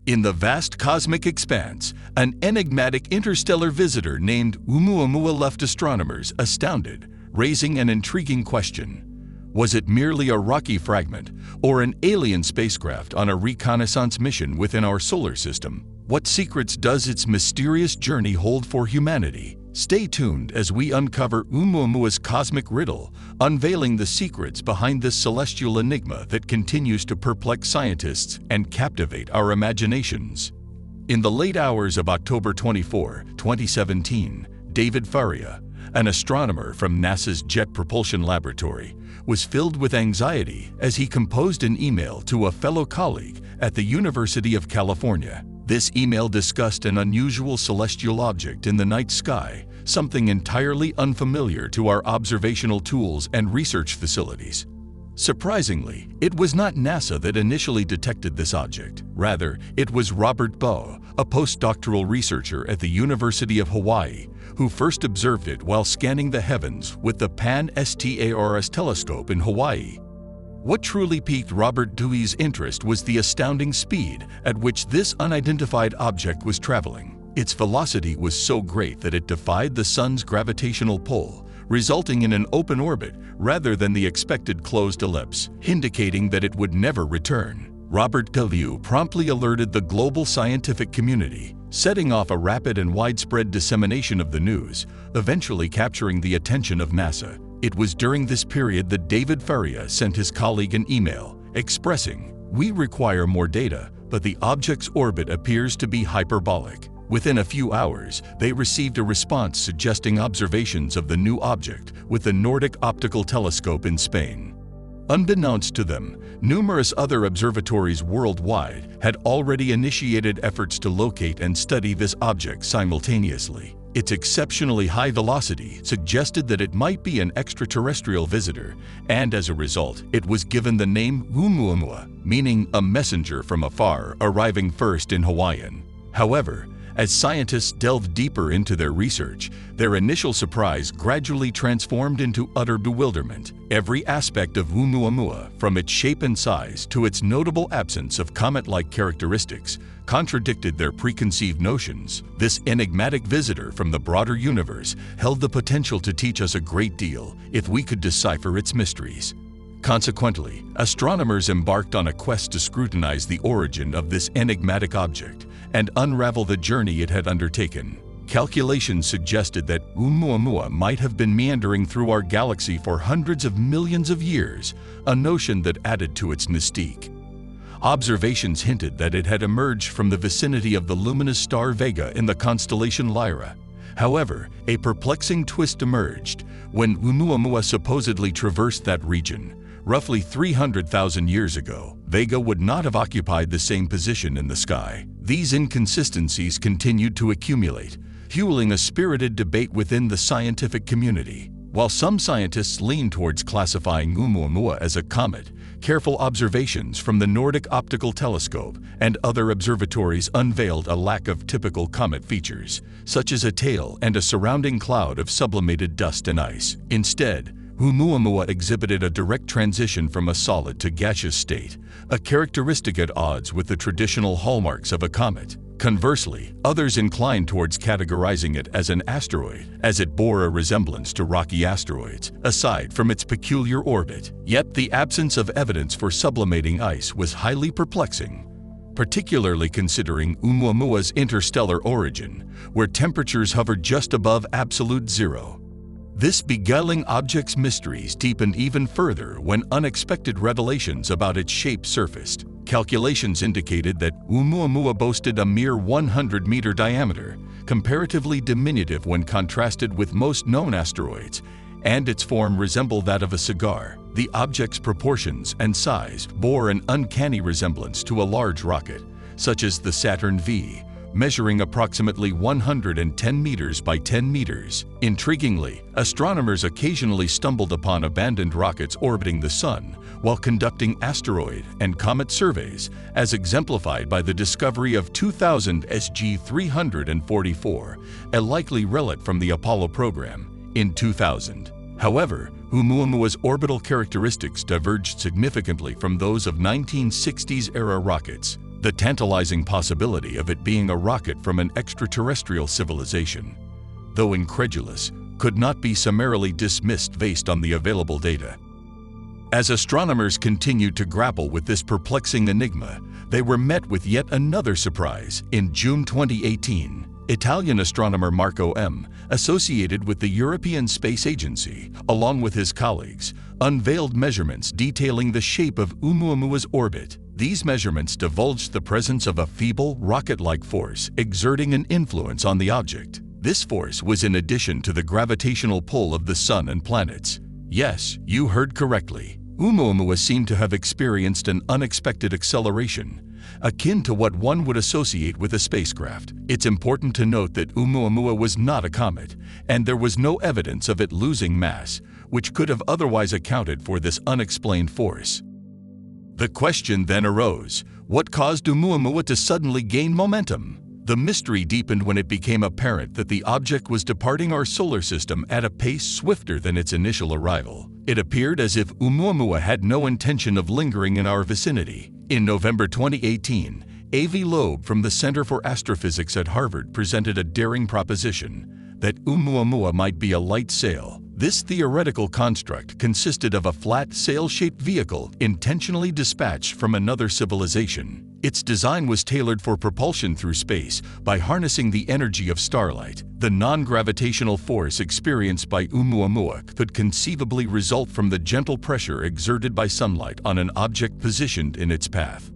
In the vast cosmic expanse, an enigmatic interstellar visitor named Oumuamua left astronomers astounded, raising an intriguing question. Was it merely a rocky fragment, or an alien spacecraft on a reconnaissance mission within our solar system? What secrets does its mysterious journey hold for humanity? Stay tuned as we uncover Oumuamua's cosmic riddle, unveiling the secrets behind this celestial enigma that continues to perplex scientists and captivate our imaginations. In the late hours of October 24, 2017, David Faria, an astronomer from NASA's Jet Propulsion Laboratory, was filled with anxiety as he composed an email to a fellow colleague at the University of California. This email discussed an unusual celestial object in the night sky, something entirely unfamiliar to our observational tools and research facilities. Surprisingly, it was not NASA that initially detected this object. Rather, it was Robert Bowe, a postdoctoral researcher at the University of Hawaii, who first observed it while scanning the heavens with the Pan-STARRS telescope in Hawaii. What truly piqued Robert Bowe's interest was the astounding speed at which this unidentified object was traveling. Its velocity was so great that it defied the sun's gravitational pull, resulting in an open orbit rather than the expected closed ellipse, indicating that it would never return. Robert Bowe promptly alerted the global scientific community, setting off a rapid and widespread dissemination of the news, eventually capturing the attention of NASA. It was during this period that David Faria sent his colleague an email expressing, "We require more data, but the object's orbit appears to be hyperbolic." Within a few hours, they received a response suggesting observations of the new object with the Nordic Optical Telescope in Spain. Unbeknownst to them, numerous other observatories worldwide had already initiated efforts to locate and study this object simultaneously. Its exceptionally high velocity suggested that it might be an extraterrestrial visitor, and as a result, it was given the name Oumuamua, meaning a messenger from afar, arriving first in Hawaiian. However, as scientists delved deeper into their research, their initial surprise gradually transformed into utter bewilderment. Every aspect of Oumuamua, from its shape and size to its notable absence of comet-like characteristics, contradicted their preconceived notions. This enigmatic visitor from the broader universe held the potential to teach us a great deal if we could decipher its mysteries. Consequently, astronomers embarked on a quest to scrutinize the origin of this enigmatic object and unravel the journey it had undertaken. Calculations suggested that Oumuamua might have been meandering through our galaxy for hundreds of millions of years, a notion that added to its mystique. Observations hinted that it had emerged from the vicinity of the luminous star Vega in the constellation Lyra. However, a perplexing twist emerged when Oumuamua supposedly traversed that region. Roughly 300,000 years ago, Vega would not have occupied the same position in the sky. These inconsistencies continued to accumulate, fueling a spirited debate within the scientific community. While some scientists lean towards classifying Oumuamua as a comet, careful observations from the Nordic Optical Telescope and other observatories unveiled a lack of typical comet features, such as a tail and a surrounding cloud of sublimated dust and ice. Instead, Oumuamua exhibited a direct transition from a solid to gaseous state, a characteristic at odds with the traditional hallmarks of a comet. Conversely, others inclined towards categorizing it as an asteroid, as it bore a resemblance to rocky asteroids, aside from its peculiar orbit. Yet the absence of evidence for sublimating ice was highly perplexing, particularly considering Oumuamua's interstellar origin, where temperatures hovered just above absolute zero. This beguiling object's mysteries deepened even further when unexpected revelations about its shape surfaced. Calculations indicated that Oumuamua boasted a mere 100-meter diameter, comparatively diminutive when contrasted with most known asteroids, and its form resembled that of a cigar. The object's proportions and size bore an uncanny resemblance to a large rocket, such as the Saturn V, measuring approximately 110 meters by 10 meters. Intriguingly, astronomers occasionally stumbled upon abandoned rockets orbiting the Sun while conducting asteroid and comet surveys, as exemplified by the discovery of 2000 SG-344, a likely relic from the Apollo program, in 2000. However, Oumuamua's orbital characteristics diverged significantly from those of 1960s-era rockets. the tantalizing possibility of it being a rocket from an extraterrestrial civilization, though incredulous, could not be summarily dismissed based on the available data. As astronomers continued to grapple with this perplexing enigma, they were met with yet another surprise. In June 2018, Italian astronomer Marco M., associated with the European Space Agency, along with his colleagues, unveiled measurements detailing the shape of Oumuamua's orbit. These measurements divulged the presence of a feeble, rocket-like force exerting an influence on the object. This force was in addition to the gravitational pull of the Sun and planets. Yes, you heard correctly. Oumuamua seemed to have experienced an unexpected acceleration, akin to what one would associate with a spacecraft. It's important to note that Oumuamua was not a comet, and there was no evidence of it losing mass, which could have otherwise accounted for this unexplained force. The question then arose, what caused Oumuamua to suddenly gain momentum? The mystery deepened when it became apparent that the object was departing our solar system at a pace swifter than its initial arrival. It appeared as if Oumuamua had no intention of lingering in our vicinity. In November 2018, Avi Loeb from the Center for Astrophysics at Harvard presented a daring proposition that Oumuamua might be a light sail. This theoretical construct consisted of a flat, sail-shaped vehicle intentionally dispatched from another civilization. Its design was tailored for propulsion through space by harnessing the energy of starlight. The non-gravitational force experienced by Oumuamua could conceivably result from the gentle pressure exerted by sunlight on an object positioned in its path.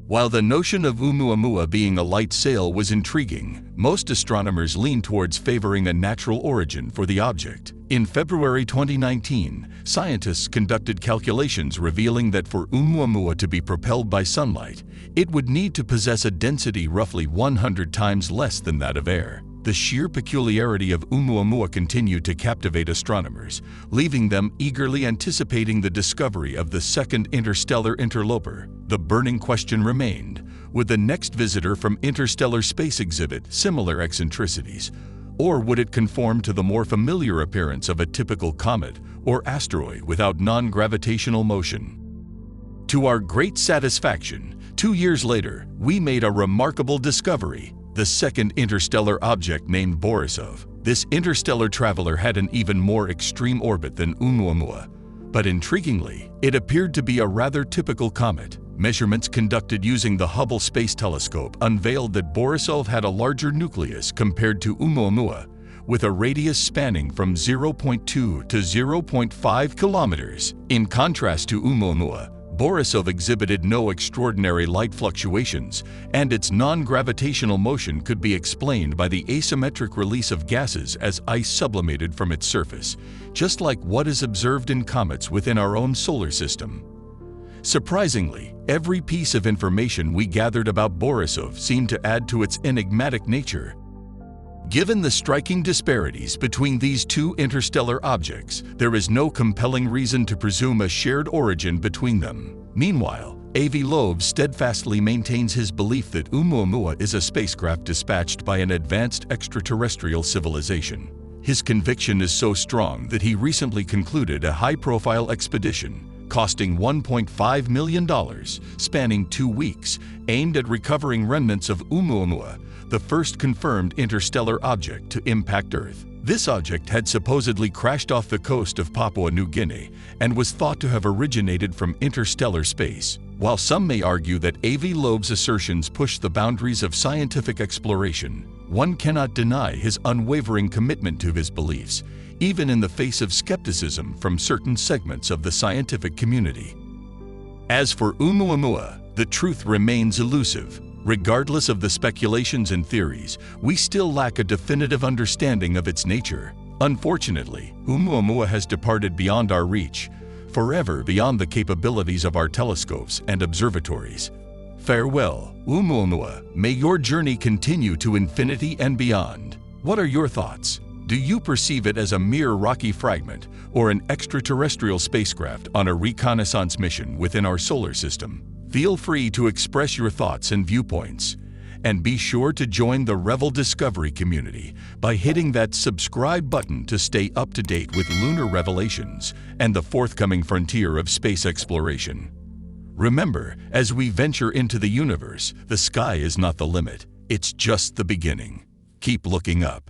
While the notion of Oumuamua being a light sail was intriguing, most astronomers leaned towards favoring a natural origin for the object. In February 2019, scientists conducted calculations revealing that for Oumuamua to be propelled by sunlight, it would need to possess a density roughly 100 times less than that of air. The sheer peculiarity of Oumuamua continued to captivate astronomers, leaving them eagerly anticipating the discovery of the second interstellar interloper. The burning question remained, would the next visitor from interstellar space exhibit similar eccentricities, or would it conform to the more familiar appearance of a typical comet or asteroid without non-gravitational motion? To our great satisfaction, 2 years later, we made a remarkable discovery: the second interstellar object named Borisov. This interstellar traveler had an even more extreme orbit than Oumuamua, but intriguingly, it appeared to be a rather typical comet. Measurements conducted using the Hubble Space Telescope unveiled that Borisov had a larger nucleus compared to Oumuamua, with a radius spanning from 0.2 to 0.5 kilometers. In contrast to Oumuamua, Borisov exhibited no extraordinary light fluctuations, and its non-gravitational motion could be explained by the asymmetric release of gases as ice sublimated from its surface, just like what is observed in comets within our own solar system. Surprisingly, every piece of information we gathered about Borisov seemed to add to its enigmatic nature. Given the striking disparities between these two interstellar objects, there is no compelling reason to presume a shared origin between them. Meanwhile, Avi Loeb steadfastly maintains his belief that Oumuamua is a spacecraft dispatched by an advanced extraterrestrial civilization. His conviction is so strong that he recently concluded a high-profile expedition costing $1.5 million, spanning 2 weeks, aimed at recovering remnants of Oumuamua, the first confirmed interstellar object to impact Earth. This object had supposedly crashed off the coast of Papua New Guinea and was thought to have originated from interstellar space. While some may argue that Avi Loeb's assertions push the boundaries of scientific exploration, one cannot deny his unwavering commitment to his beliefs, even in the face of skepticism from certain segments of the scientific community. As for Oumuamua, the truth remains elusive. Regardless of the speculations and theories, we still lack a definitive understanding of its nature. Unfortunately, Oumuamua has departed beyond our reach, forever beyond the capabilities of our telescopes and observatories. Farewell, Oumuamua. May your journey continue to infinity and beyond. What are your thoughts? Do you perceive it as a mere rocky fragment or an extraterrestrial spacecraft on a reconnaissance mission within our solar system? Feel free to express your thoughts and viewpoints. And be sure to join the RlD Discovery community by hitting that subscribe button to stay up to date with lunar revelations and the forthcoming frontier of space exploration. Remember, as we venture into the universe, the sky is not the limit. It's just the beginning. Keep looking up.